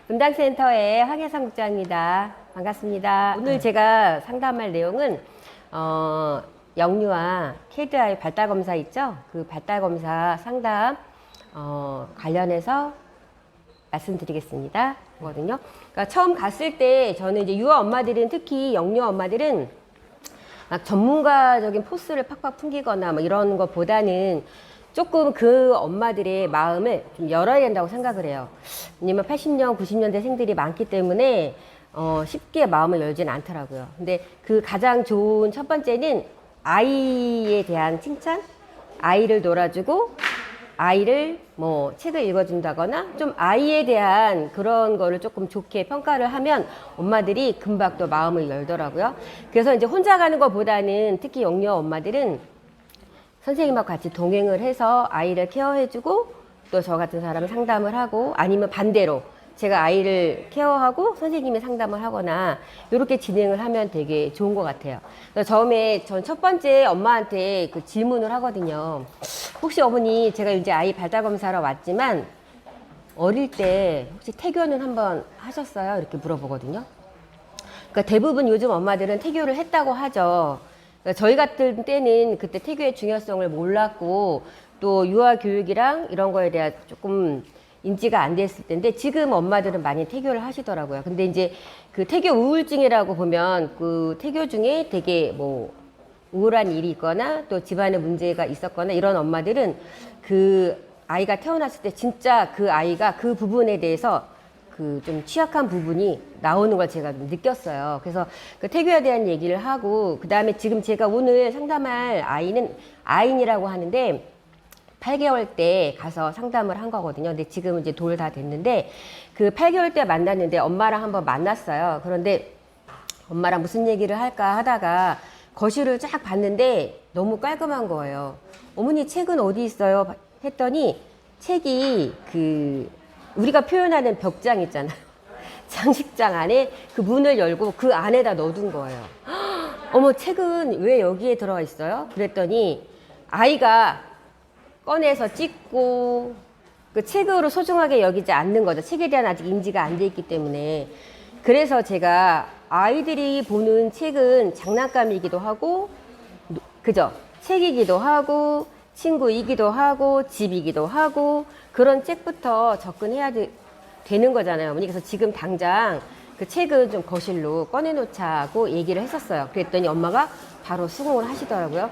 분당센터의 황혜상 국장입니다. 반갑습니다. 오늘 제가 상담할 내용은 영유아 KDI 발달검사 있죠? 그 발달검사 상담 관련해서 말씀드리겠습니다. 거든요. 그러니까 처음 갔을 때 저는 이제 유아 엄마들은, 특히 영유아 엄마들은 막 전문가적인 포스를 팍팍 풍기거나 뭐 이런 것보다는 조금 그 엄마들의 마음을 좀 열어야 된다고 생각을 해요. 왜냐면 80년, 90년대 생들이 많기 때문에 쉽게 마음을 열지는 않더라고요. 근데 그 가장 좋은 첫 번째는 아이에 대한 칭찬, 아이를 놀아주고 아이를 뭐 책을 읽어준다거나 좀 아이에 대한 그런 거를 조금 좋게 평가를 하면 엄마들이 금방 또 마음을 열더라고요. 그래서 이제 혼자 가는 것보다는 특히 영유아 엄마들은 선생님하고 같이 동행을 해서 아이를 케어해주고 또 저 같은 사람은 상담을 하고, 아니면 반대로 제가 아이를 케어하고 선생님이 상담을 하거나 이렇게 진행을 하면 되게 좋은 것 같아요. 그래서 처음에 전 첫 번째 엄마한테 그 질문을 하거든요. 혹시 어머니, 제가 이제 아이 발달검사하러 왔지만 어릴 때 혹시 태교는 한번 하셨어요? 이렇게 물어보거든요. 그러니까 대부분 요즘 엄마들은 태교를 했다고 하죠. 그러니까 저희 같은 때는 그때 태교의 중요성을 몰랐고 또 유아 교육이랑 이런 거에 대한 조금 인지가 안 됐을 텐데, 지금 엄마들은 많이 태교를 하시더라고요. 근데 이제 그 태교 우울증이라고 보면 그 태교 중에 되게 뭐 우울한 일이 있거나 또 집안에 문제가 있었거나 이런 엄마들은 그 아이가 태어났을 때 진짜 그 아이가 그 부분에 대해서 그 좀 취약한 부분이 나오는 걸 제가 좀 느꼈어요. 그래서 그 태교에 대한 얘기를 하고, 그 다음에 지금 제가 오늘 상담할 아이는 아인이라고 하는데 8개월 때 가서 상담을 한 거거든요. 근데 지금 이제 돌 다 됐는데, 그 8개월 때 만났는데 엄마랑 한번 만났어요. 그런데 엄마랑 무슨 얘기를 할까 하다가 거실을 쫙 봤는데 너무 깔끔한 거예요. 어머니, 책은 어디 있어요? 했더니 책이 그 우리가 표현하는 벽장 있잖아요. 장식장 안에 그 문을 열고 그 안에다 넣어둔 거예요. 어머, 책은 왜 여기에 들어가 있어요? 그랬더니 아이가 꺼내서 찍고 그 책으로 소중하게 여기지 않는 거죠. 책에 대한 아직 인지가 안 돼 있기 때문에. 그래서 제가 아이들이 보는 책은 장난감이기도 하고, 그죠? 책이기도 하고 친구이기도 하고 집이기도 하고 그런 책부터 접근해야 되는 거잖아요, 어머니. 그래서 지금 당장 그 책은 좀 거실로 꺼내놓자고 얘기를 했었어요. 그랬더니 엄마가 바로 수긍을 하시더라고요.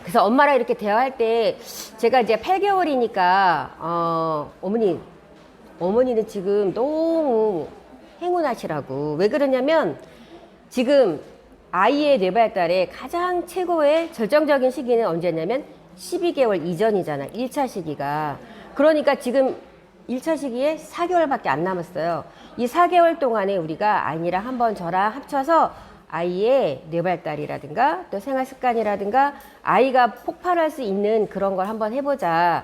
그래서 엄마랑 이렇게 대화할 때 제가 이제 8개월이니까 어머니는 지금 너무 행운하시라고. 왜 그러냐면 지금 아이의 뇌발달의 가장 최고의 절정적인 시기는 언제냐면 12개월 이전이잖아, 1차 시기가. 그러니까 지금 1차 시기에 4개월밖에 안 남았어요. 이 4개월 동안에 우리가 아이랑 한번 저랑 합쳐서 아이의 뇌발달이라든가 또 생활습관이라든가 아이가 폭발할 수 있는 그런 걸 한번 해보자.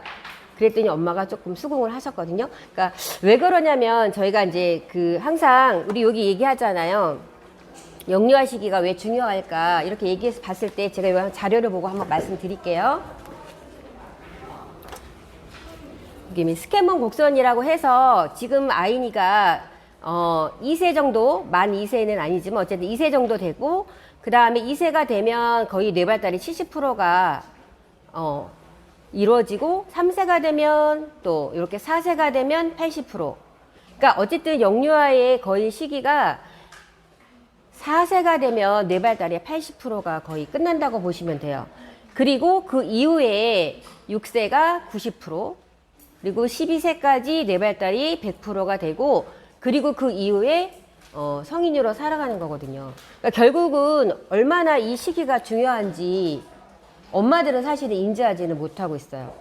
그랬더니 엄마가 조금 수긍을 하셨거든요. 그러니까 왜 그러냐면 저희가 이제 그 항상 우리 여기 얘기하잖아요. 영유아 시기가 왜 중요할까 이렇게 얘기해서 봤을 때 제가 이 자료를 보고 한번 말씀드릴게요. 이게 스캔먼 곡선이라고 해서 지금 아이니가 2세 정도, 만 2세는 아니지만 어쨌든 2세 정도 되고, 그 다음에 2세가 되면 거의 뇌발달이 70%가 이루어지고, 3세가 되면 또 이렇게 4세가 되면 80%. 그러니까 어쨌든 영유아의 거의 시기가 4세가 되면 뇌발달의 80%가 거의 끝난다고 보시면 돼요. 그리고 그 이후에 6세가 90%, 그리고 12세까지 뇌발달이 100%가 되고, 그리고 그 이후에 성인으로 살아가는 거거든요. 그러니까 결국은 얼마나 이 시기가 중요한지 엄마들은 사실은 인지하지는 못하고 있어요.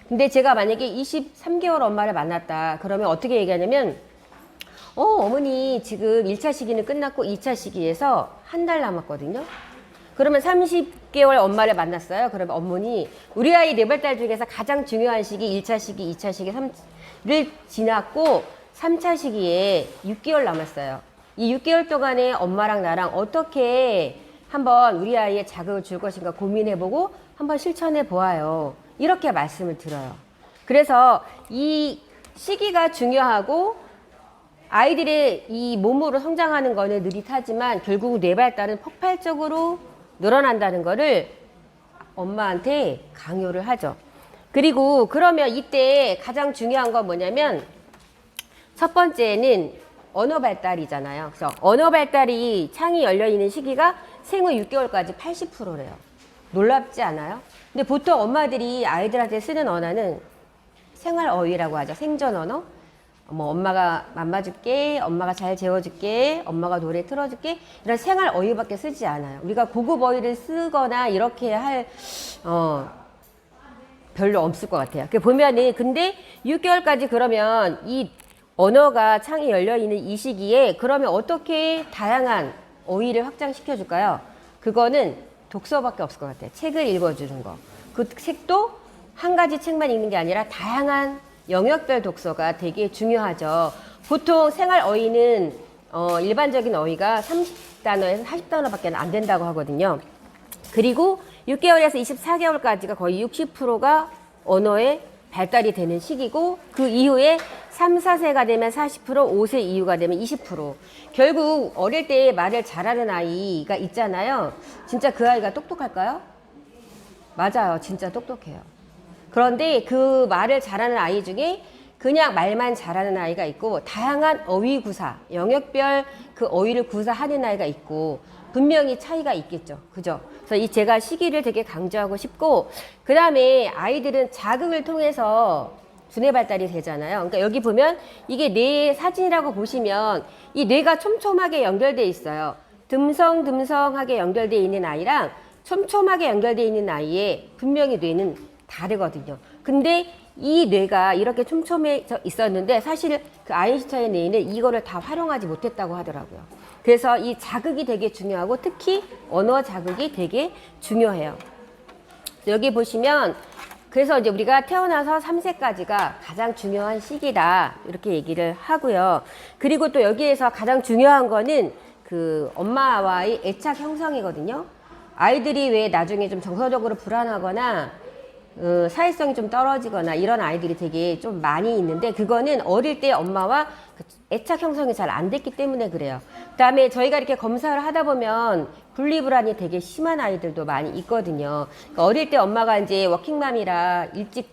근데 제가 만약에 23개월 엄마를 만났다 그러면 어떻게 얘기하냐면 어머니 지금 1차 시기는 끝났고 2차 시기에서 한 달 남았거든요. 그러면 30개월 엄마를 만났어요. 그러면 어머니, 우리 아이 뇌발달 중에서 가장 중요한 시기 1차 시기, 2차 시기, 3를 지났고 3차 시기에 6개월 남았어요. 이 6개월 동안에 엄마랑 나랑 어떻게 한번 우리 아이의 자극을 줄 것인가 고민해보고 한번 실천해 보아요. 이렇게 말씀을 드려요. 그래서 이 시기가 중요하고 아이들의 이 몸으로 성장하는 거는 느릿하지만 결국 뇌 발달은 폭발적으로 늘어난다는 거를 엄마한테 강요를 하죠. 그리고 그러면 이때 가장 중요한 건 뭐냐면 첫 번째는 언어 발달이잖아요. 그래서 언어 발달이 창이 열려 있는 시기가 생후 6개월까지 80%래요. 놀랍지 않아요? 근데 보통 엄마들이 아이들한테 쓰는 언어는 생활 어휘라고 하죠. 생전 언어. 뭐 엄마가 맘마줄게, 엄마가 잘 재워줄게, 엄마가 노래 틀어줄게 이런 생활 어휘밖에 쓰지 않아요. 우리가 고급 어휘를 쓰거나 이렇게 할 별로 없을 것 같아요. 보면은 근데 6개월까지 그러면 이 언어가 창이 열려 있는 이 시기에 그러면 어떻게 다양한 어휘를 확장시켜 줄까요? 그거는 독서밖에 없을 것 같아요. 책을 읽어주는 거. 그 책도 한 가지 책만 읽는 게 아니라 다양한 영역별 독서가 되게 중요하죠. 보통 생활 어휘는 일반적인 어휘가 30단어에서 40단어밖에 안 된다고 하거든요. 그리고 6개월에서 24개월까지가 거의 60%가 언어의 발달이 되는 시기고 그 이후에 3, 4세가 되면 40%, 5세 이후가 되면 20%. 결국 어릴 때 말을 잘하는 아이가 있잖아요. 진짜 그 아이가 똑똑할까요? 맞아요. 진짜 똑똑해요. 그런데 그 말을 잘하는 아이 중에 그냥 말만 잘하는 아이가 있고 다양한 어휘 구사, 영역별 그 어휘를 구사하는 아이가 있고 분명히 차이가 있겠죠. 그죠? 그래서 제가 시기를 되게 강조하고 싶고 그 다음에 아이들은 자극을 통해서 두뇌 발달이 되잖아요. 그러니까 여기 보면 이게 뇌 사진이라고 보시면 이 뇌가 촘촘하게 연결되어 있어요. 듬성듬성하게 연결되어 있는 아이랑 촘촘하게 연결되어 있는 아이의 분명히 뇌는 다르거든요. 근데 이 뇌가 이렇게 촘촘해져 있었는데 사실 그 아인슈타인 뇌는 이거를 다 활용하지 못했다고 하더라고요. 그래서 이 자극이 되게 중요하고 특히 언어 자극이 되게 중요해요. 여기 보시면 그래서 이제 우리가 태어나서 3세까지가 가장 중요한 시기다 이렇게 얘기를 하고요. 그리고 또 여기에서 가장 중요한 거는 그 엄마와의 애착 형성이거든요. 아이들이 왜 나중에 좀 정서적으로 불안하거나 사회성이 좀 떨어지거나 이런 아이들이 되게 좀 많이 있는데 그거는 어릴 때 엄마와 애착 형성이 잘 안 됐기 때문에 그래요. 그다음에 저희가 이렇게 검사를 하다 보면 분리불안이 되게 심한 아이들도 많이 있거든요. 그러니까 어릴 때 엄마가 이제 워킹맘이라 일찍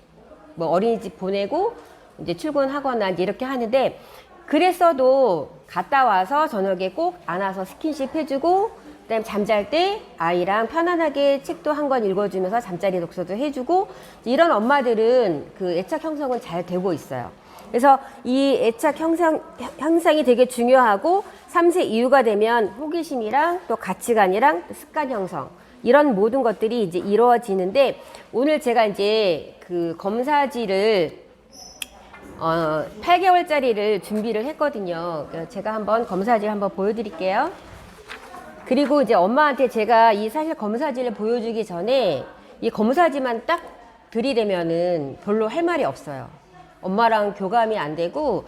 뭐 어린이집 보내고 이제 출근하거나 이제 이렇게 하는데 그랬어도 갔다 와서 저녁에 꼭 안아서 스킨십 해주고 그다음에 잠잘 때 아이랑 편안하게 책도 한 권 읽어주면서 잠자리 독서도 해주고 이런 엄마들은 그 애착 형성은 잘 되고 있어요. 그래서 이 애착 형성이 되게 중요하고 3세 이후가 되면 호기심이랑 또 가치관이랑 습관 형성 이런 모든 것들이 이제 이루어지는데 오늘 제가 이제 그 검사지를 8개월짜리를 준비를 했거든요. 제가 한번 검사지를 한번 보여드릴게요. 그리고 이제 엄마한테 제가 이 사실 검사지를 보여주기 전에 이 검사지만 딱 들이대면은 별로 할 말이 없어요. 엄마랑 교감이 안 되고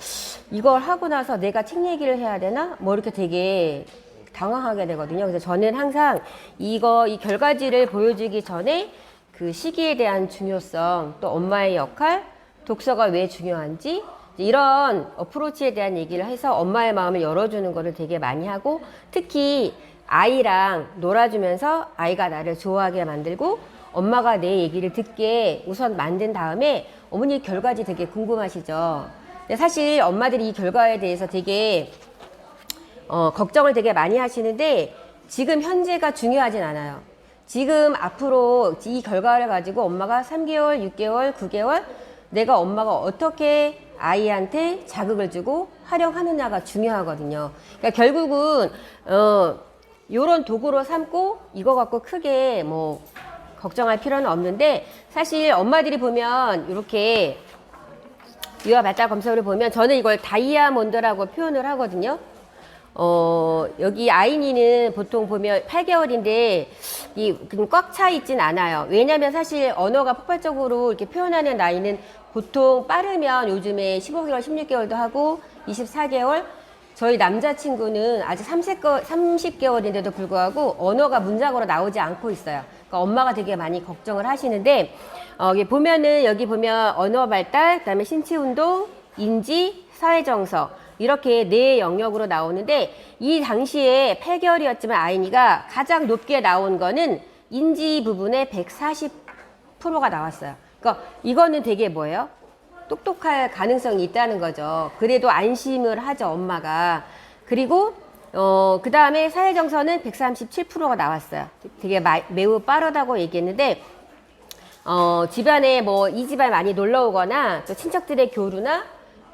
이걸 하고 나서 내가 책 얘기를 해야 되나? 뭐 이렇게 되게 당황하게 되거든요. 그래서 저는 항상 이 결과지를 보여주기 전에 그 시기에 대한 중요성, 또 엄마의 역할, 독서가 왜 중요한지 이런 어프로치에 대한 얘기를 해서 엄마의 마음을 열어주는 거를 되게 많이 하고 특히 아이랑 놀아주면서 아이가 나를 좋아하게 만들고 엄마가 내 얘기를 듣게 우선 만든 다음에 어머니 결과지 되게 궁금하시죠? 근데 사실 엄마들이 이 결과에 대해서 되게 걱정을 되게 많이 하시는데 지금 현재가 중요하진 않아요. 지금 앞으로 이 결과를 가지고 엄마가 3개월, 6개월, 9개월 내가 엄마가 어떻게 아이한테 자극을 주고 활용하느냐가 중요하거든요. 그러니까 결국은 요런 도구로 삼고 이거 갖고 크게 뭐 걱정할 필요는 없는데 사실 엄마들이 보면 이렇게 유아 발달 검사를 보면 저는 이걸 다이아몬드라고 표현을 하거든요. 여기 아이니는 보통 보면 8개월인데 꽉 차 있진 않아요. 왜냐면 사실 언어가 폭발적으로 이렇게 표현하는 나이는 보통 빠르면 요즘에 15개월, 16개월도 하고 24개월 저희 남자친구는 아직 30개월인데도 불구하고 언어가 문장으로 나오지 않고 있어요. 그러니까 엄마가 되게 많이 걱정을 하시는데 여기 보면 언어 발달, 그다음에 신체 운동, 인지, 사회 정서 이렇게 네 영역으로 나오는데 이 당시에 8개월이었지만 아이니가 가장 높게 나온 거는 인지 부분에 140%가 나왔어요. 그러니까 이거는 되게 뭐예요? 똑똑할 가능성이 있다는 거죠. 그래도 안심을 하죠, 엄마가. 그리고 그 다음에 사회정서는 137%가 나왔어요. 되게 매우 빠르다고 얘기했는데 집안에 뭐 이 집안 많이 놀러 오거나 또 친척들의 교류나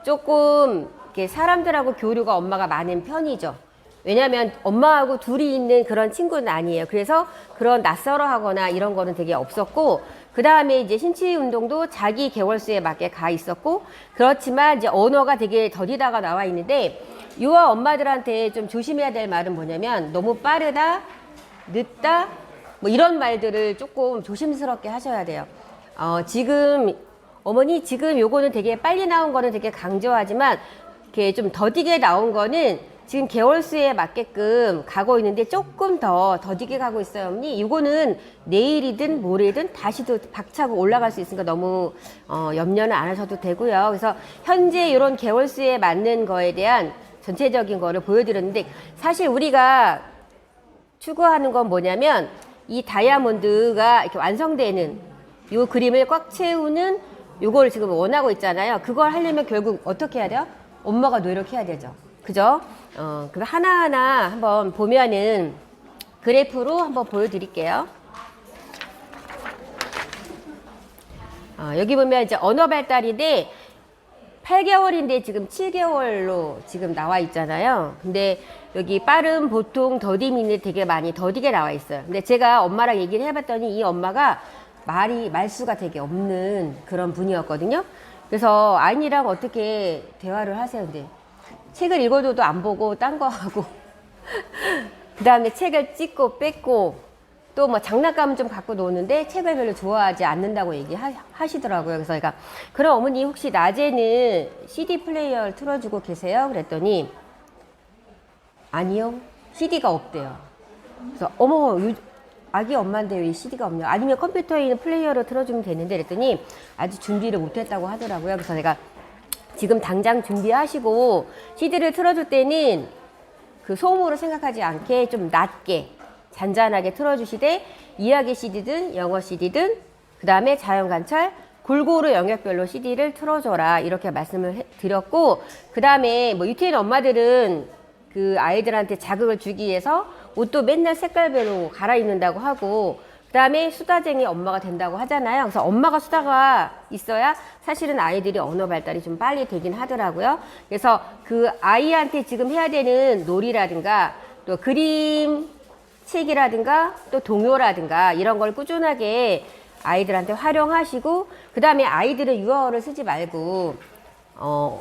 조금 이렇게 사람들하고 교류가 엄마가 많은 편이죠. 왜냐하면 엄마하고 둘이 있는 그런 친구는 아니에요. 그래서 그런 낯설어 하거나 이런 거는 되게 없었고, 그 다음에 이제 신체 운동도 자기 개월수에 맞게 가 있었고, 그렇지만 이제 언어가 되게 더디다가 나와 있는데, 유아 엄마들한테 좀 조심해야 될 말은 뭐냐면, 너무 빠르다, 늦다, 뭐 이런 말들을 조금 조심스럽게 하셔야 돼요. 지금, 어머니, 지금 요거는 되게 빨리 나온 거는 되게 강조하지만, 이렇게 좀 더디게 나온 거는 지금 개월수에 맞게끔 가고 있는데 조금 더 더디게 가고 있어요, 어머니. 이거는 내일이든 모레든 다시 또 박차고 올라갈 수 있으니까 너무 염려는 안 하셔도 되고요. 그래서 현재 이런 개월수에 맞는 거에 대한 전체적인 거를 보여드렸는데, 사실 우리가 추구하는 건 뭐냐면 이 다이아몬드가 이렇게 완성되는 이 그림을 꽉 채우는 요걸 지금 원하고 있잖아요. 그걸 하려면 결국 어떻게 해야 돼요? 엄마가 노력해야 되죠. 그죠? 그 하나하나 한번 보면은 그래프로 한번 보여드릴게요. 여기 보면 이제 언어 발달인데 8개월인데 지금 7개월로 지금 나와 있잖아요. 근데 여기 빠른, 보통, 더딤인데 되게 많이 더디게 나와 있어요. 근데 제가 엄마랑 얘기를 해봤더니 이 엄마가 말수가 되게 없는 그런 분이었거든요. 그래서 아이랑 어떻게 대화를 하세요? 근데 책을 읽어줘도 안 보고 딴 거 하고 그 다음에 책을 찍고 뺏고 또 뭐 장난감 좀 갖고 노는데 책을 별로 좋아하지 않는다고 얘기하시더라고요. 그래서 제가 그럼 어머니 혹시 낮에는 CD 플레이어를 틀어주고 계세요? 그랬더니 아니요, CD가 없대요. 그래서 어머, 아기 엄마인데 왜 CD가 없냐? 아니면 컴퓨터에 있는 플레이어를 틀어주면 되는데 그랬더니 아직 준비를 못했다고 하더라고요. 그래서 제가 지금 당장 준비하시고 CD를 틀어줄 때는 그 소음으로 생각하지 않게 좀 낮게 잔잔하게 틀어주시되 이야기 CD든 영어 CD든 그 다음에 자연관찰 골고루 영역별로 CD를 틀어줘라 이렇게 말씀을 드렸고, 그 다음에 뭐 유태인 엄마들은 그 아이들한테 자극을 주기 위해서 옷도 맨날 색깔별로 갈아입는다고 하고, 그 다음에 수다쟁이 엄마가 된다고 하잖아요. 그래서 엄마가 수다가 있어야 사실은 아이들이 언어 발달이 좀 빨리 되긴 하더라고요. 그래서 그 아이한테 지금 해야 되는 놀이라든가 또 그림 책이라든가 또 동요라든가 이런 걸 꾸준하게 아이들한테 활용하시고, 그 다음에 아이들은 유아어를 쓰지 말고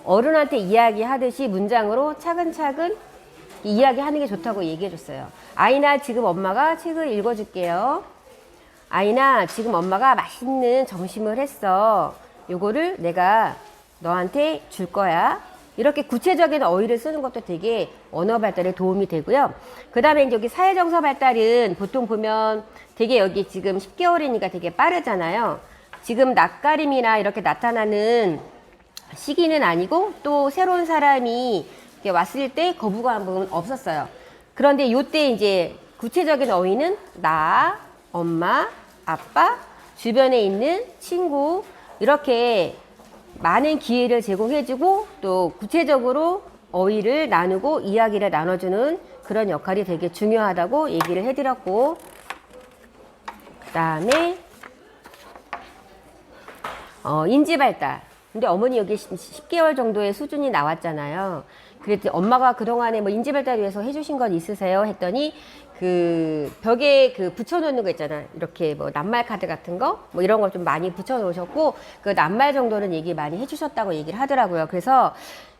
어른한테 이야기하듯이 문장으로 차근차근 이야기하는 게 좋다고 얘기해 줬어요. 아이나 지금 엄마가 책을 읽어줄게요. 아이나 지금 엄마가 맛있는 점심을 했어. 요거를 내가 너한테 줄 거야. 이렇게 구체적인 어휘를 쓰는 것도 되게 언어 발달에 도움이 되고요. 그 다음에 여기 사회정서 발달은 보통 보면 되게 여기 지금 10개월이니까 되게 빠르잖아요. 지금 낯가림이나 이렇게 나타나는 시기는 아니고 또 새로운 사람이 이렇게 왔을 때 거부감은 없었어요. 그런데 요때 이제 구체적인 어휘는 나, 엄마, 아빠, 주변에 있는 친구 이렇게 많은 기회를 제공해주고 또 구체적으로 어휘를 나누고 이야기를 나눠주는 그런 역할이 되게 중요하다고 얘기를 해드렸고, 그 다음에 인지발달. 근데 어머니 여기 10개월 정도의 수준이 나왔잖아요. 그랬더니 엄마가 그동안에 뭐 인지발달 위해서 해주신 건 있으세요? 했더니 그 벽에 그 붙여놓는 거 있잖아요. 이렇게 뭐 낱말 카드 같은 거 뭐 이런 걸 좀 많이 붙여놓으셨고 그 낱말 정도는 얘기 많이 해주셨다고 얘기를 하더라고요. 그래서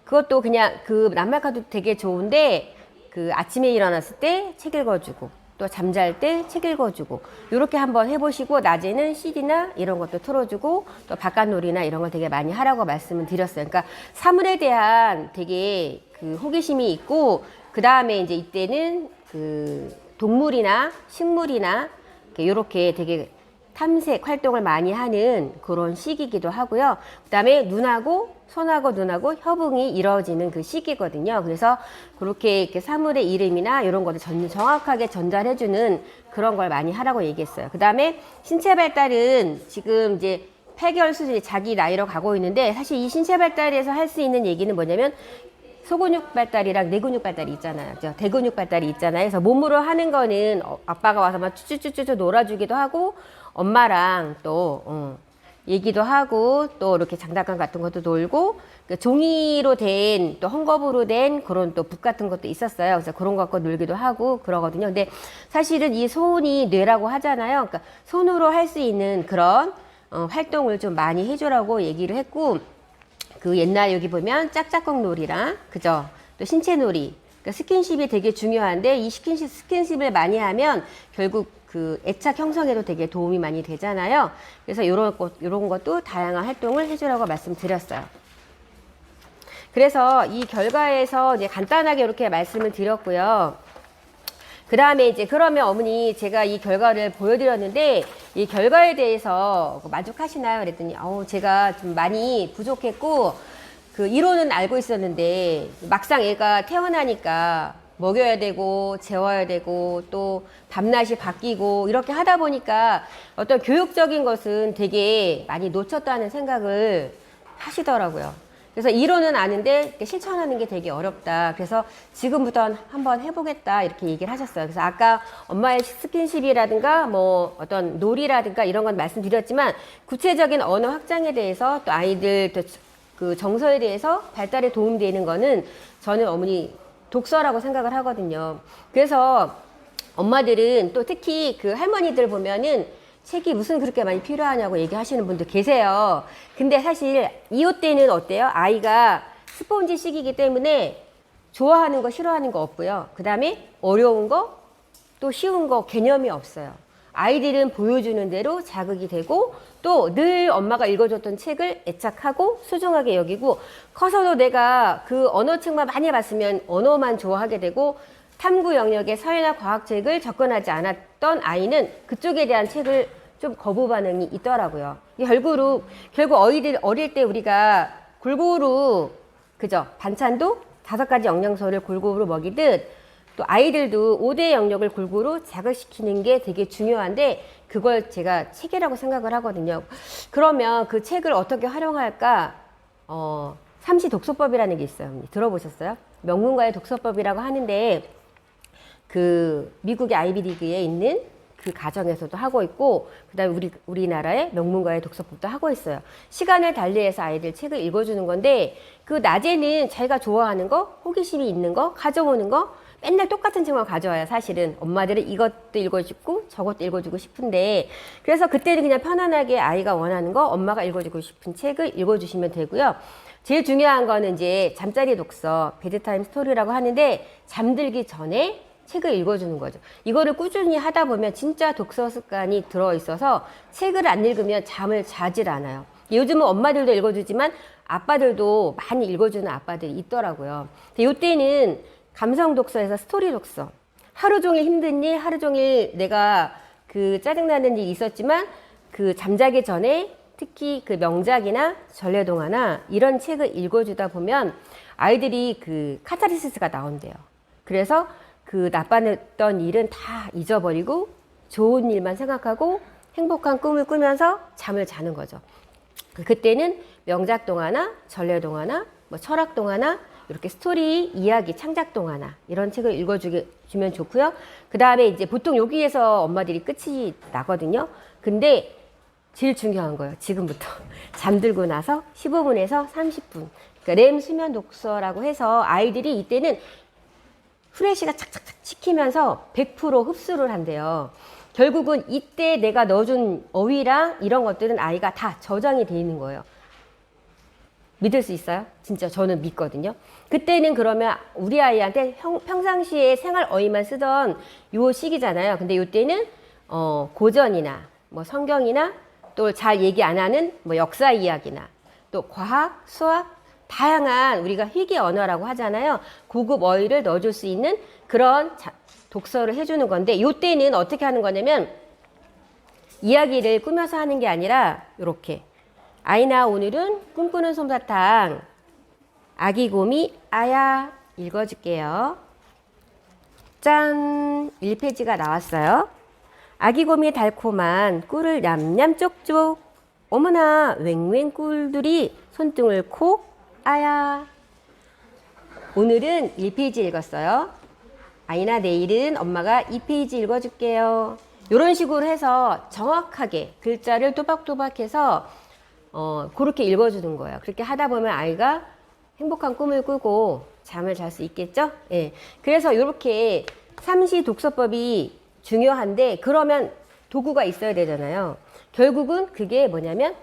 그것도 그냥 그 낱말 카드 되게 좋은데 그 아침에 일어났을 때 책 읽어주고 또 잠잘 때 책 읽어주고 이렇게 한번 해보시고 낮에는 CD나 이런 것도 틀어주고 또 바깥놀이나 이런 걸 되게 많이 하라고 말씀을 드렸어요. 그러니까 사물에 대한 되게 그 호기심이 있고 그 다음에 이제 이때는 그 동물이나 식물이나 이렇게 되게 탐색 활동을 많이 하는 그런 시기이기도 하고요. 그 다음에 눈하고 손하고 눈하고 협응이 이루어지는 그 시기거든요. 그래서 그렇게 이렇게 사물의 이름이나 이런 것들 정확하게 전달해주는 그런 걸 많이 하라고 얘기했어요. 그 다음에 신체 발달은 지금 이제 8개월 수준이 자기 나이로 가고 있는데, 사실 이 신체 발달에서 할 수 있는 얘기는 뭐냐면 소근육 발달이랑 뇌근육 발달이 있잖아요. 대근육 발달이 있잖아요. 그래서 몸으로 하는 거는 아빠가 와서 막 쭈쭈쭈쭈 놀아주기도 하고, 엄마랑 또 얘기도 하고, 또 이렇게 장난감 같은 것도 놀고, 그 종이로 된 또 헝겊으로 된 그런 또 북 같은 것도 있었어요. 그래서 그런 거 갖고 놀기도 하고 그러거든요. 근데 사실은 이 손이 뇌라고 하잖아요. 그러니까 손으로 할 수 있는 그런 활동을 좀 많이 해주라고 얘기를 했고, 그 옛날 여기 보면 짝짝꿍 놀이랑, 그죠? 또 신체 놀이. 그러니까 스킨십이 되게 중요한데, 이 스킨십을 많이 하면 결국 그 애착 형성에도 되게 도움이 많이 되잖아요. 그래서 요런 것도 다양한 활동을 해주라고 말씀드렸어요. 그래서 이 결과에서 이제 간단하게 이렇게 말씀을 드렸고요. 그 다음에 이제 그러면 어머니 제가 이 결과를 보여드렸는데 이 결과에 대해서 만족하시나요? 그랬더니 제가 좀 많이 부족했고 그 이론은 알고 있었는데 막상 애가 태어나니까 먹여야 되고 재워야 되고 또 밤낮이 바뀌고 이렇게 하다 보니까 어떤 교육적인 것은 되게 많이 놓쳤다는 생각을 하시더라고요. 그래서 이론은 아는데 실천하는 게 되게 어렵다. 그래서 지금부터 한번 해보겠다 이렇게 얘기를 하셨어요. 그래서 아까 엄마의 스킨십이라든가 뭐 어떤 놀이라든가 이런 건 말씀드렸지만 구체적인 언어 확장에 대해서 또 아이들 그 정서에 대해서 발달에 도움되는 거는 저는 어머니 독서라고 생각을 하거든요. 그래서 엄마들은 또 특히 그 할머니들 보면은 책이 무슨 그렇게 많이 필요하냐고 얘기하시는 분들 계세요. 근데 사실 이웃 때는 어때요? 아이가 스폰지 시기이기 때문에 좋아하는 거 싫어하는 거 없고요. 그 다음에 어려운 거 또 쉬운 거 개념이 없어요. 아이들은 보여주는 대로 자극이 되고 또 늘 엄마가 읽어줬던 책을 애착하고 소중하게 여기고 커서도 내가 그 언어책만 많이 봤으면 언어만 좋아하게 되고 탐구 영역의 사회나 과학책을 접근하지 않았던 아이는 그쪽에 대한 책을 좀 거부 반응이 있더라고요. 결국 어릴 때 우리가 골고루 그죠? 반찬도 5가지 영양소를 골고루 먹이듯 또 아이들도 5대 영역을 골고루 자극시키는 게 되게 중요한데 그걸 제가 책이라고 생각을 하거든요. 그러면 그 책을 어떻게 활용할까? 삼시 독서법이라는 게 있어요. 들어보셨어요? 명문가의 독서법이라고 하는데 그 미국의 아이비리그에 있는 그 가정에서도 하고 있고 그다음에 우리나라의 명문가의 독서법도 하고 있어요. 시간을 달리해서 아이들 책을 읽어주는 건데 그 낮에는 자기가 좋아하는 거, 호기심이 있는 거, 가져오는 거 맨날 똑같은 책만 가져와요. 사실은 엄마들은 이것도 읽어주고 저것도 읽어주고 싶은데 그래서 그때는 그냥 편안하게 아이가 원하는 거 엄마가 읽어주고 싶은 책을 읽어주시면 되고요. 제일 중요한 거는 이제 잠자리 독서, 베드타임 스토리라고 하는데 잠들기 전에 책을 읽어주는 거죠. 이거를 꾸준히 하다 보면 진짜 독서 습관이 들어있어서 책을 안 읽으면 잠을 자질 않아요. 요즘은 엄마들도 읽어주지만 아빠들도 많이 읽어주는 아빠들이 있더라고요. 근데 이때는 감성 독서에서 스토리 독서. 하루 종일 힘든 일, 하루 종일 내가 그 짜증나는 일이 있었지만 그 잠자기 전에 특히 그 명작이나 전래동화나 이런 책을 읽어주다 보면 아이들이 그 카타르시스가 나온대요. 그래서 그 나빴던 일은 다 잊어버리고 좋은 일만 생각하고 행복한 꿈을 꾸면서 잠을 자는 거죠. 그때는 명작 동화나 전래 동화나 뭐 철학 동화나 이렇게 스토리, 이야기, 창작 동화나 이런 책을 읽어주면 좋고요. 그 다음에 이제 보통 여기에서 엄마들이 끝이 나거든요. 근데 제일 중요한 거예요. 지금부터 잠들고 나서 15분에서 30분. 그러니까 렘 수면 독서라고 해서 아이들이 이때는 후레쉬가 착착착 시키면서 100% 흡수를 한대요. 결국은 이때 내가 넣어준 어휘랑 이런 것들은 아이가 다 저장이 돼 있는 거예요. 믿을 수 있어요? 진짜 저는 믿거든요. 그때는 그러면 우리 아이한테 평상시에 생활 어휘만 쓰던 요 시기잖아요. 근데 이때는 고전이나 뭐 성경이나 또 잘 얘기 안 하는 뭐 역사 이야기나 또 과학, 수학 다양한 우리가 희귀 언어라고 하잖아요. 고급 어휘를 넣어줄 수 있는 그런 독서를 해주는 건데 이때는 어떻게 하는 거냐면 이야기를 꾸며서 하는 게 아니라 이렇게 아이나 오늘은 꿈꾸는 솜사탕 아기곰이 아야 읽어줄게요. 짠! 1페이지가 나왔어요. 아기곰이 달콤한 꿀을 냠냠 쪽쪽 어머나 웽웽 꿀들이 손등을 콕 아야. 오늘은 1페이지 읽었어요. 아이나 내일은 엄마가 2페이지 읽어줄게요. 이런 식으로 해서 정확하게 글자를 또박또박 해서 그렇게 읽어주는 거예요. 그렇게 하다 보면 아이가 행복한 꿈을 꾸고 잠을 잘 수 있겠죠? 예. 그래서 이렇게 삼시 독서법이 중요한데 그러면 도구가 있어야 되잖아요. 결국은 그게 뭐냐면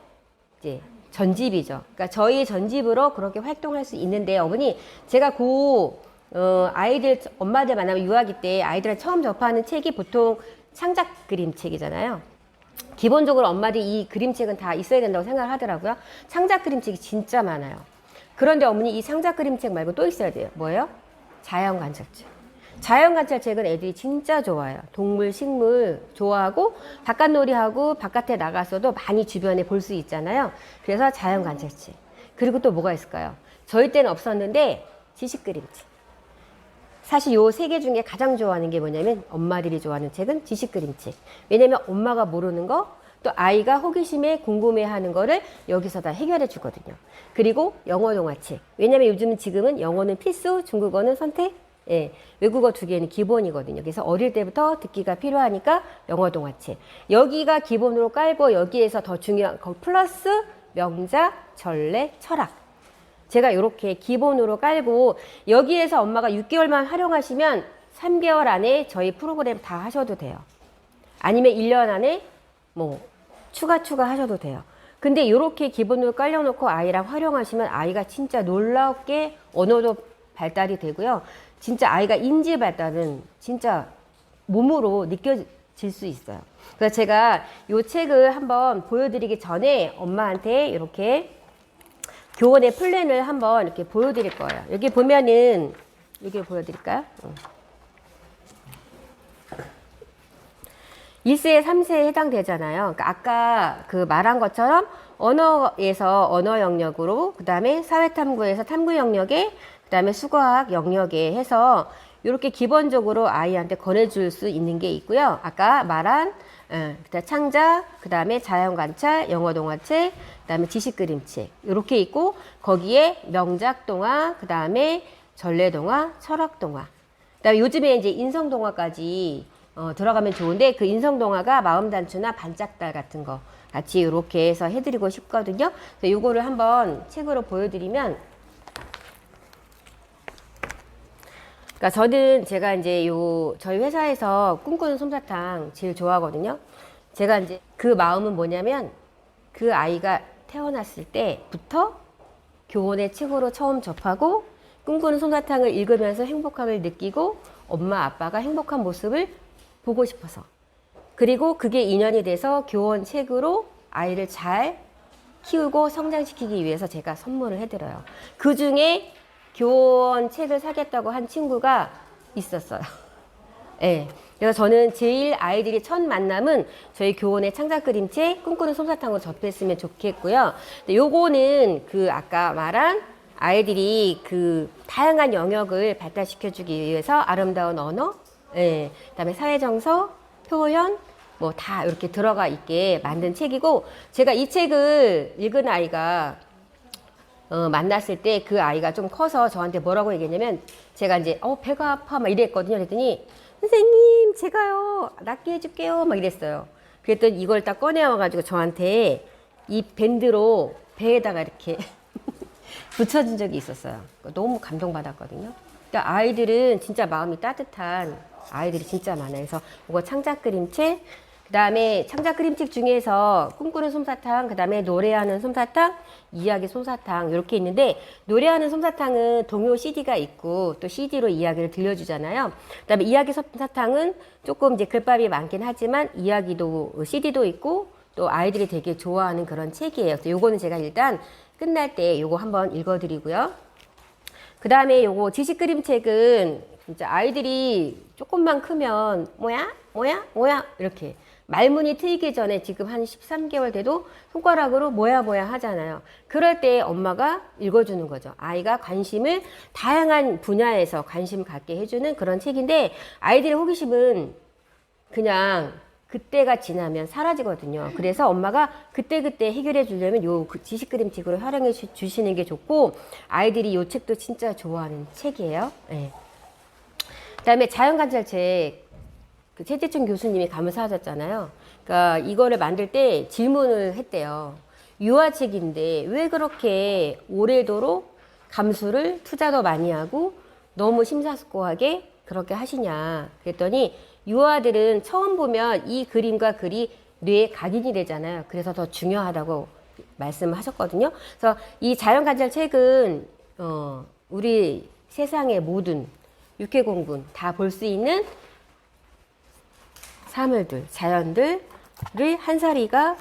이제 전집이죠. 그러니까 저희 전집으로 그렇게 활동할 수 있는데 어머니 제가 아이들 엄마들 만나면 유아기 때 아이들 처음 접하는 책이 보통 창작 그림책이잖아요. 기본적으로 엄마들이 이 그림책은 다 있어야 된다고 생각을 하더라고요. 창작 그림책이 진짜 많아요. 그런데 어머니 이 창작 그림책 말고 또 있어야 돼요. 뭐예요? 자연 관찰책. 자연 관찰책은 애들이 진짜 좋아해요. 동물, 식물 좋아하고 바깥놀이하고 바깥에 나가서도 많이 주변에 볼 수 있잖아요. 그래서 자연 관찰책. 그리고 또 뭐가 있을까요? 저희 때는 없었는데 지식 그림책. 사실 요 세 개 중에 가장 좋아하는 게 뭐냐면 엄마들이 좋아하는 책은 지식 그림책. 왜냐면 엄마가 모르는 거 또 아이가 호기심에 궁금해하는 거를 여기서 다 해결해 주거든요. 그리고 영어 동화책. 왜냐면 요즘은 지금은 영어는 필수, 중국어는 선택. 예, 외국어 두 개는 기본이거든요. 그래서 어릴 때부터 듣기가 필요하니까 영어 동화책. 여기가 기본으로 깔고 여기에서 더 중요한 거 플러스 명작, 전래, 철학. 제가 이렇게 기본으로 깔고 여기에서 엄마가 6개월만 활용하시면 3개월 안에 저희 프로그램 다 하셔도 돼요. 아니면 1년 안에 뭐 추가 하셔도 돼요. 근데 이렇게 기본으로 깔려놓고 아이랑 활용하시면 아이가 진짜 놀랍게 언어도 발달이 되고요. 진짜 아이가 인지 발달은 진짜 몸으로 느껴질 수 있어요. 그래서 제가 이 책을 한번 보여드리기 전에 엄마한테 이렇게 교원의 플랜을 한번 이렇게 보여드릴 거예요. 여기 보면은 여기 보여드릴까요? 1세, 3세에 해당되잖아요. 그러니까 아까 그 말한 것처럼 언어에서 언어 영역으로, 그 다음에 사회탐구에서 탐구 영역에, 그 다음에 수거학 영역에 해서 이렇게 기본적으로 아이한테 권해줄 수 있는 게 있고요. 아까 말한 그다음 창작, 그 다음에 자연관찰, 영어 동화책, 그 다음에 지식 그림책 이렇게 있고 거기에 명작 동화, 그 다음에 전래 동화, 철학 동화, 그 다음에 요즘에 이제 인성 동화까지 들어가면 좋은데 그 인성 동화가 마음단추나 반짝달 같은 거 같이 이렇게 해서 해드리고 싶거든요. 그래서 요거를 한번 책으로 보여드리면, 그러니까 저는 제가 이제 저희 회사에서 꿈꾸는 솜사탕 제일 좋아하거든요. 제가 이제 그 마음은 뭐냐면 그 아이가 태어났을 때부터 교원의 책으로 처음 접하고 꿈꾸는 솜사탕을 읽으면서 행복함을 느끼고 엄마 아빠가 행복한 모습을 보고 싶어서, 그리고 그게 인연이 돼서 교원 책으로 아이를 잘 키우고 성장시키기 위해서 제가 선물을 해드려요. 그 중에 교원 책을 사겠다고 한 친구가 있었어요. 네. 그래서 저는 제일 아이들이 첫 만남은 저희 교원의 창작 그림책 꿈꾸는 솜사탕으로 접했으면 좋겠고요. 근데 요거는 그 아까 말한 아이들이 그 다양한 영역을 발달시켜주기 위해서 아름다운 언어, 예, 그다음에 사회정서, 표현, 뭐 다 이렇게 들어가 있게 만든 책이고, 제가 이 책을 읽은 아이가 만났을 때 그 아이가 좀 커서 저한테 뭐라고 얘기했냐면, 제가 이제 배가 아파 막 이랬거든요. 그랬더니 선생님 제가요 낫게 해줄게요 막 이랬어요. 그랬더니 이걸 딱 꺼내와가지고 저한테 이 밴드로 배에다가 이렇게 붙여준 적이 있었어요. 너무 감동받았거든요. 그러니까 아이들은 진짜 마음이 따뜻한 아이들이 진짜 많아요. 그래서 이거 창작 그림책, 그 다음에 창작 그림책 중에서 꿈꾸는 솜사탕, 그 다음에 노래하는 솜사탕, 이야기 솜사탕 이렇게 있는데, 노래하는 솜사탕은 동요 CD가 있고 또 CD로 이야기를 들려주잖아요. 그 다음에 이야기 솜사탕은 조금 이제 글밥이 많긴 하지만 이야기도 CD도 있고 또 아이들이 되게 좋아하는 그런 책이에요. 그래서 요거는 제가 일단 끝날 때 요거 한번 읽어드리고요. 그 다음에 요거 지식 그림책은 진짜 아이들이 조금만 크면 뭐야 이렇게 말문이 트이기 전에 지금 한 13개월 돼도 손가락으로 뭐야 뭐야 하잖아요. 그럴 때 엄마가 읽어주는 거죠. 아이가 관심을 다양한 분야에서 관심 갖게 해주는 그런 책인데 아이들의 호기심은 그냥 그때가 지나면 사라지거든요. 그래서 엄마가 그때그때 해결해 주려면 요 지식 그림책으로 활용해 주시는 게 좋고 아이들이 요 책도 진짜 좋아하는 책이에요. 네. 그다음에 자연관찰책 그 최재춘 교수님이 감사하셨잖아요. 그러니까 이거를 만들 때 질문을 했대요. 유아책인데 왜 그렇게 오래도록 감수를 투자도 많이 하고 너무 심사숙고하게 그렇게 하시냐. 그랬더니 유아들은 처음 보면 이 그림과 글이 뇌에 각인이 되잖아요. 그래서 더 중요하다고 말씀하셨거든요. 그래서 이 자연관찰책은 우리 세상의 모든 육해공군 다 볼 수 있는 사물들, 자연들을 한사리가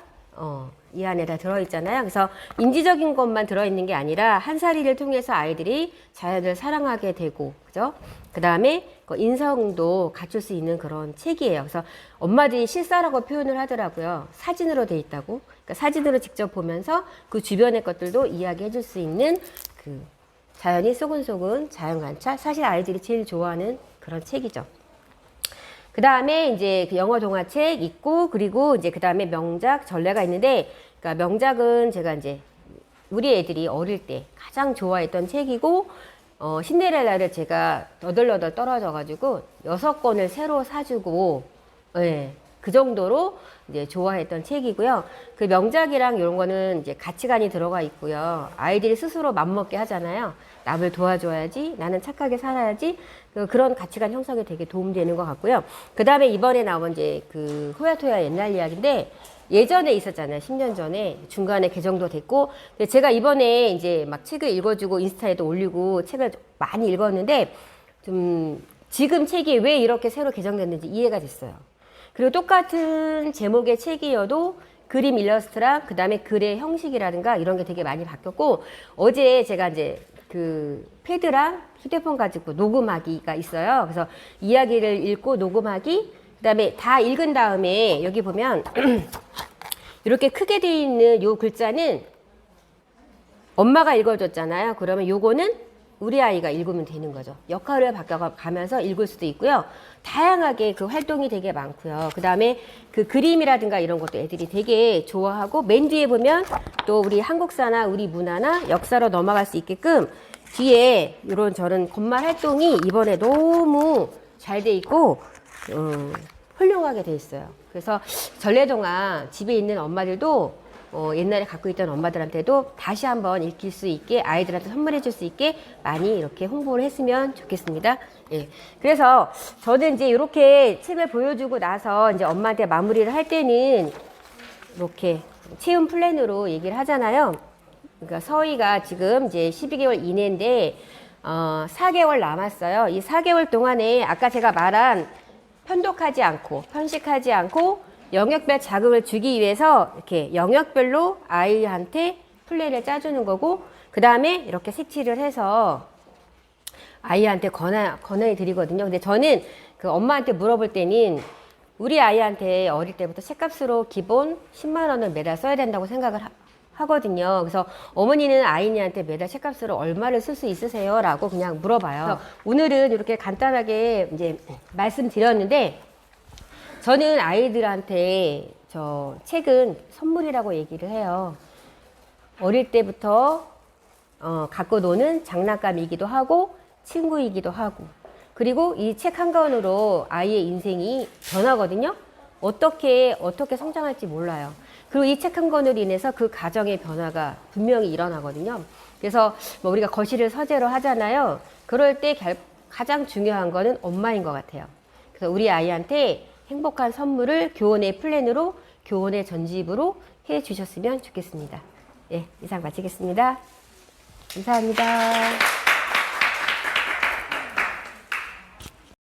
이 안에다 들어있잖아요. 그래서 인지적인 것만 들어있는 게 아니라 한사리를 통해서 아이들이 자연을 사랑하게 되고, 그죠? 그 다음에 인성도 갖출 수 있는 그런 책이에요. 그래서 엄마들이 실사라고 표현을 하더라고요. 사진으로 돼 있다고. 그러니까 사진으로 직접 보면서 그 주변의 것들도 이야기해 줄 수 있는 그 자연이 소근소근 자연관찰. 사실 아이들이 제일 좋아하는 그런 책이죠. 그 다음에 이제 그 영어 동화책 있고, 그리고 이제 그 다음에 명작, 전래가 있는데, 그러니까 명작은 제가 이제 우리 애들이 어릴 때 가장 좋아했던 책이고, 신데렐라를 제가 너덜너덜 떨어져가지고 6권을 새로 사주고, 예, 그 정도로 이제 좋아했던 책이고요. 그 명작이랑 이런 거는 이제 가치관이 들어가 있고요. 아이들이 스스로 맘먹게 하잖아요. 남을 도와줘야지, 나는 착하게 살아야지. 그런 가치관 형성에 되게 도움되는 것 같고요. 그 다음에 이번에 나온 이제 그 호야토야 옛날 이야기인데 예전에 있었잖아요. 10년 전에 중간에 개정도 됐고. 근데 제가 이번에 이제 막 책을 읽어주고 인스타에도 올리고 책을 많이 읽었는데 좀 지금 책이 왜 이렇게 새로 개정됐는지 이해가 됐어요. 그리고 똑같은 제목의 책이어도 그림 일러스트랑 그 다음에 글의 형식이라든가 이런 게 되게 많이 바뀌었고 어제 제가 이제 그 패드랑 휴대폰 가지고 녹음하기가 있어요. 그래서 이야기를 읽고 녹음하기, 그 다음에 다 읽은 다음에 여기 보면 이렇게 크게 되어 있는 요 글자는 엄마가 읽어줬잖아요. 그러면 요거는 우리 아이가 읽으면 되는 거죠. 역할을 바꿔가면서 읽을 수도 있고요. 다양하게 그 활동이 되게 많고요. 그 다음에 그 그림이라든가 이런 것도 애들이 되게 좋아하고 맨 뒤에 보면 또 우리 한국사나 우리 문화나 역사로 넘어갈 수 있게끔 뒤에 이런 저런 건말 활동이 이번에 너무 잘 돼 있고 훌륭하게 돼 있어요. 그래서 전래동화 집에 있는 엄마들도 옛날에 갖고 있던 엄마들한테도 다시 한번 읽힐 수 있게 아이들한테 선물해 줄 수 있게 많이 이렇게 홍보를 했으면 좋겠습니다. 예. 그래서 저는 이제 이렇게 책을 보여주고 나서 이제 엄마한테 마무리를 할 때는 이렇게 체험 플랜으로 얘기를 하잖아요. 그러니까 서희가 지금 이제 12개월 이내인데 4개월 남았어요. 이 4개월 동안에 아까 제가 말한 편독하지 않고 편식하지 않고 영역별 자극을 주기 위해서 이렇게 영역별로 아이한테 플랜을 짜주는 거고 그 다음에 이렇게 색칠을 해서 아이한테 권해 드리거든요. 근데 저는 그 엄마한테 물어볼 때는 우리 아이한테 어릴 때부터 책값으로 기본 10만 원을 매달 써야 된다고 생각을 하거든요. 그래서 어머니는 아이한테 매달 책값으로 얼마를 쓸 수 있으세요? 라고 그냥 물어봐요. 오늘은 이렇게 간단하게 이제 말씀드렸는데 저는 아이들한테 저 책은 선물이라고 얘기를 해요. 어릴 때부터 갖고 노는 장난감이기도 하고 친구이기도 하고 그리고 이 책 한 권으로 아이의 인생이 변하거든요. 어떻게 성장할지 몰라요. 그리고 이 책 한 권으로 인해서 그 가정의 변화가 분명히 일어나거든요. 그래서 뭐 우리가 거실을 서재로 하잖아요. 그럴 때 가장 중요한 거는 엄마인 것 같아요. 그래서 우리 아이한테 행복한 선물을 교원의 플랜으로 교원의 전집으로 해 주셨으면 좋겠습니다. 예, 이상 마치겠습니다. 감사합니다.